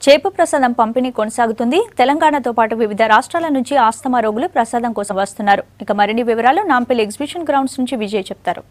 చేప ప్రసాదం పంపిణీ కొనసాగుతుంది. తెలంగాణతో పాటు వివిధ రాష్ట్రాల నుంచి ఆస్తమా రోగులు ప్రసాదం కోసం వస్తున్నారు. ఇక మరిన్ని వివరాలు నాంపల్లి ఎగ్జిబిషన్ గ్రౌండ్స్ నుంచి విజయ్ చెప్తారు.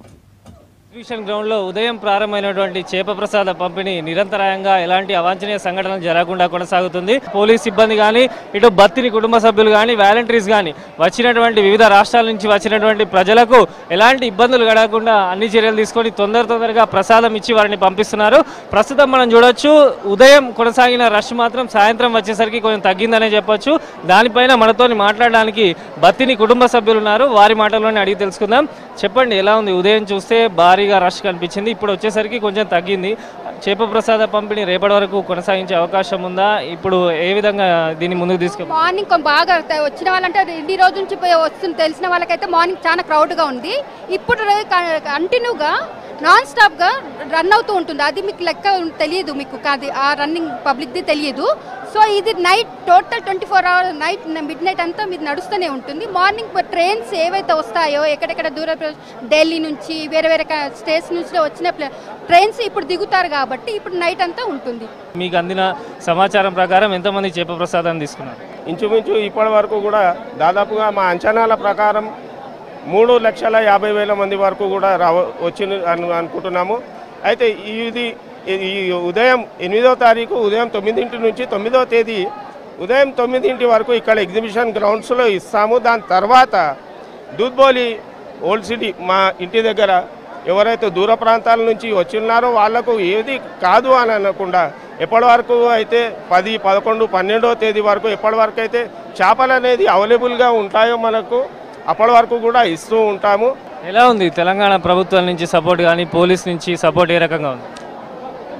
ఎగ్జిబిషన్ గ్రౌండ్లో ఉదయం ప్రారంభమైనటువంటి చేప ప్రసాద పంపిణీ నిరంతరాయంగా ఎలాంటి అవాంఛనీయ సంఘటనలు జరగకుండా కొనసాగుతుంది. పోలీస్ సిబ్బంది కానీ, ఇటు బత్తిని కుటుంబ సభ్యులు కానీ, వాలంటీర్స్ కానీ వచ్చినటువంటి వివిధ రాష్ట్రాల నుంచి వచ్చినటువంటి ప్రజలకు ఎలాంటి ఇబ్బందులు కలగకుండా అన్ని చర్యలు తీసుకొని తొందరగా ప్రసాదం ఇచ్చి వారిని పంపిస్తున్నారు. ప్రస్తుతం మనం చూడొచ్చు, ఉదయం కొనసాగిన రష్ మాత్రం సాయంత్రం వచ్చేసరికి కొంచెం తగ్గిందనే చెప్పొచ్చు. దానిపైన మనతో మాట్లాడడానికి బత్తిని కుటుంబ సభ్యులు ఉన్నారు. వారి మాటల్లోనే అడిగి తెలుసుకుందాం. చెప్పండి, ఎలా ఉంది? ఉదయం చూస్తే భారీగా రష్ కనిపించింది, ఇప్పుడు వచ్చేసరికి కొంచెం తగ్గింది. చేప ప్రసాద పంపిణీ రేపటి వరకు కొనసాగించే అవకాశం ఉందా? ఇప్పుడు ఏ విధంగా దీన్ని ముందుకు తీసుకెళ్ళి? మార్నింగ్ బాగా వచ్చిన వాళ్ళంటే ఇన్ని రోజు నుంచి వస్తుంది తెలిసిన వాళ్ళకైతే మార్నింగ్ చాలా క్రౌడ్గా ఉంది. ఇప్పుడు కంటిన్యూగా నాన్ స్టాప్గా రన్ అవుతూ ఉంటుంది. అది మీకు లెక్క తెలియదు, మీకు కాదు ఆ రన్నింగ్ పబ్లిక్ది తెలియదు. సో ఇది night total 24 hours night mid night అంతా మీరు నడుస్తూనే ఉంటుంది. మార్నింగ్ ట్రైన్స్ ఏవైతే వస్తాయో ఎక్కడెక్కడ దూర ఢిల్లీ నుంచి వేరే స్టేట్స్ నుంచి వచ్చిన ట్రైన్స్ ఇప్పుడు దిగుతారు కాబట్టి ఇప్పుడు నైట్ అంతా ఉంటుంది. మీకు అందిన సమాచారం ప్రకారం ఎంతమంది చేప ప్రసాదాన్ని తీసుకున్నారు? ఇంచుమించు ఇప్పటి వరకు కూడా దాదాపుగా మా అంచనాల ప్రకారం 3,50,000 మంది వరకు కూడా వచ్చి అనుకుంటున్నాము. అయితే ఇది ఈ ఉదయం 8వ తారీఖు ఉదయం 9 నుంచి 9వ తేదీ ఉదయం 9 వరకు ఇక్కడ ఎగ్జిబిషన్ గ్రౌండ్స్లో ఇస్తాము. దాని తర్వాత దూద్బోలి ఓల్డ్ సిటీ మా ఇంటి దగ్గర ఎవరైతే దూర ప్రాంతాల నుంచి వచ్చిన్నారో వాళ్లకు ఏది కాదు అని అనకుండా ఎప్పటి వరకు అయితే 10, 11, 12వ తేదీ వరకు ఎప్పటి వరకు అయితే చేపలు అనేది అవైలబుల్గా ఉంటాయో మనకు అప్పటి వరకు కూడా ఇస్తూ ఉంటాము. ఎలా ఉంది తెలంగాణ ప్రభుత్వం నుంచి సపోర్ట్ కానీ, పోలీస్ నుంచి సపోర్ట్ ఏ రకంగా ఉంది?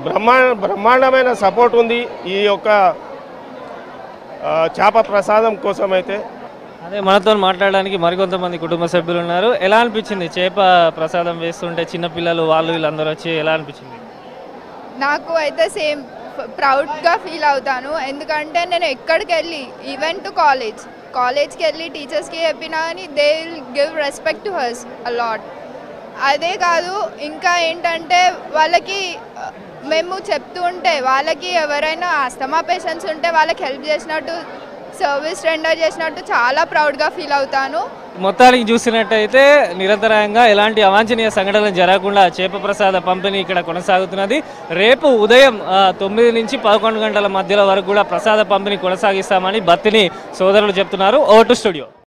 బ్రహ్మాండమైన సపోర్ట్ ఉంది ఈ యొక్క చేప ప్రసాదం కోసం. అయితే అదే మనతో మాట్లాడడానికి మరికొంతమంది కుటుంబ సభ్యులు ఉన్నారు. ఎలా అనిపించింది చేప ప్రసాదం వేస్తుంటే చిన్నపిల్లలు వాళ్ళు వీళ్ళందరూ వచ్చి ఎలా అనిపించింది? నాకు అయితే సేమ్ ప్రౌడ్గా ఫీల్ అవుతాను. ఎందుకంటే నేను ఎక్కడికి వెళ్ళి ఈవెన్ టు కాలేజ్కి వెళ్ళి టీచర్స్కి చెప్పినా కానీ they will give respect to us a lot. అదే కాదు, ఇంకా ఏంటంటే వాళ్ళకి మేము చెప్తూ ఉంటే వాళ్ళకి ఎవరైనా ఆస్తమా పేషెంట్స్ ఉంటే వాళ్ళకి హెల్ప్ చేసినట్టు, సర్వీస్ రెండర్ చేసినట్టు చాలా ప్రౌడ్గా ఫీల్ అవుతాను. మొత్తానికి చూసినట్టయితే నిరంతరాయంగా ఎలాంటి అవాంఛనీయ సంఘటనలు జరగకుండా చేప ప్రసాద పంపిణీ ఇక్కడ కొనసాగుతున్నది. రేపు ఉదయం 9 నుంచి 11 గంటల మధ్యలో వరకు కూడా ప్రసాద పంపిణీ కొనసాగిస్తామని బత్తిని సోదరులు చెప్తున్నారు. Over to studio.